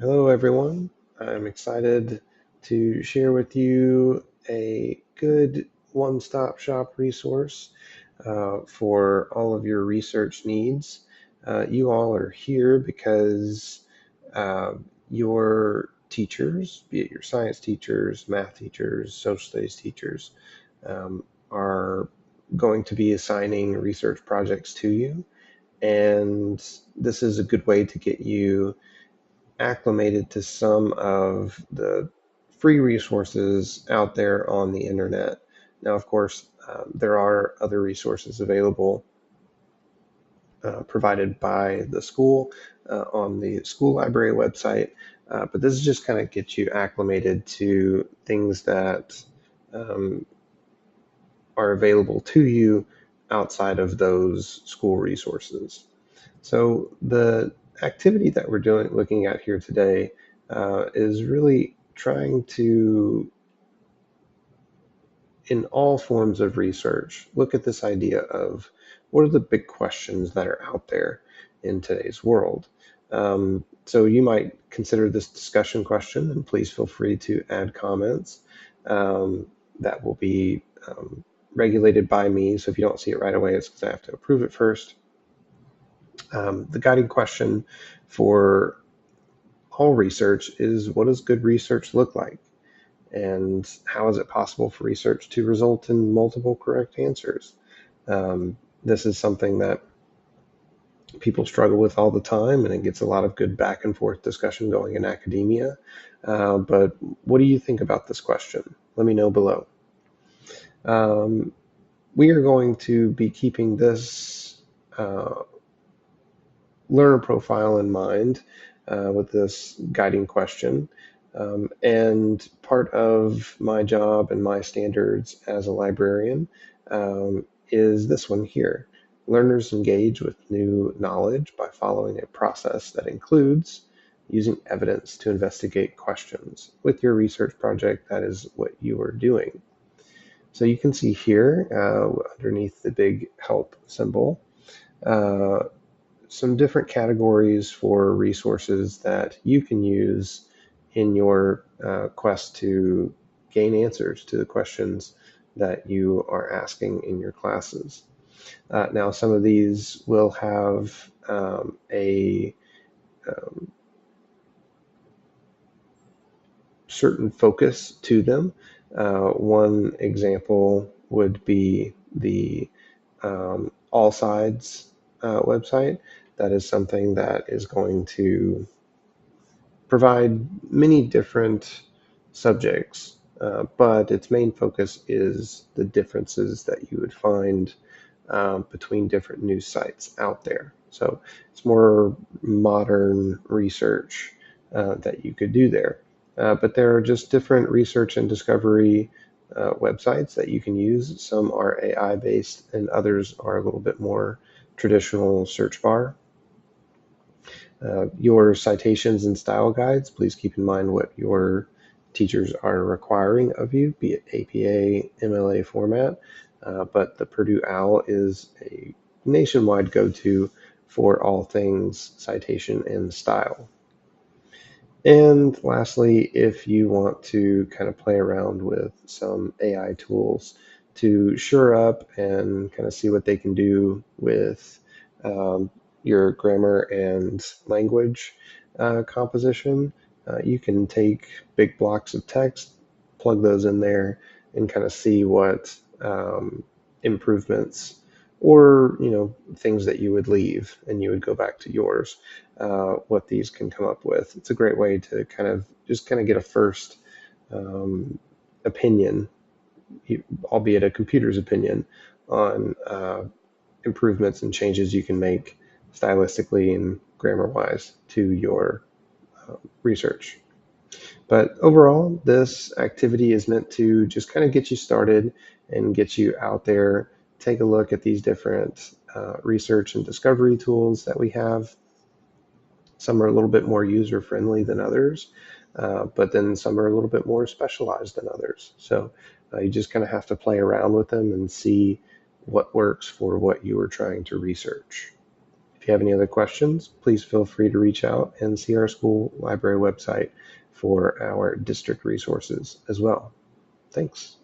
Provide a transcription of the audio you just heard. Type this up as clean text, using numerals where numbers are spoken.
Hello, everyone. I'm excited to share with you a good one-stop shop resource for all of your research needs. You all are here because uh, your teachers, be it your science teachers, math teachers, social studies teachers, are going to be assigning research projects to you. And this is a good way to get you acclimated to some of the free resources out there on the internet. Now, of course, there are other resources available provided by the school on the school library website, but this is just kind of get you acclimated to things that um, are available to you outside of those school resources. So the activity that we're looking at here today, is really trying to, in all forms of research, look at this idea of what are the big questions that are out there in today's world. So you might consider this discussion question, and please feel free to add comments. Um, that will be regulated by me. So if you don't see it right away, it's because I have to approve it first. The guiding question for all research is, what does good research look like? And how is it possible for research to result in multiple correct answers? This is something that people struggle with all the time, and it gets a lot of good back and forth discussion going in academia. But what do you think about this question? Let me know below. Um, we are going to be keeping this learner profile in mind with this guiding question. And part of my job and my standards as a librarian is this one here. Learners engage with new knowledge by following a process that includes using evidence to investigate questions. With your research project, that is what you are doing. So you can see here underneath the big help symbol, uh, some different categories for resources that you can use in your quest to gain answers to the questions that you are asking in your classes. Now, some of these will have a certain focus to them. One example would be the All Sides website. That is something that is going to provide many different subjects, but its main focus is the differences that you would find between different news sites out there. So it's more modern research that you could do there. But there are just different research and discovery websites that you can use. Some are AI based, and others are a little bit more traditional search bar. Your citations and style guides, please keep in mind what your teachers are requiring of you, be it APA, MLA format. But the Purdue OWL is a nationwide go-to for all things citation and style. And lastly, if you want to kind of play around with some AI tools to shore up and kind of see what they can do with your grammar and language composition, you can take big blocks of text, plug those in there, and kind of see what improvements or things that you would leave and you would go back to yours, what these can come up with. It's a great way to kind of get a first opinion, albeit a computer's opinion, on improvements and changes you can make stylistically and grammar wise to your research. But overall, this activity is meant to just kind of get you started and get you out there. Take a look at these different research and discovery tools that we have. Some are a little bit more user friendly than others, but then some are a little bit more specialized than others. So you just kind of have to play around with them and see what works for what you are trying to research. If you have any other questions, please feel free to reach out and see our school library website for our district resources as well. Thanks.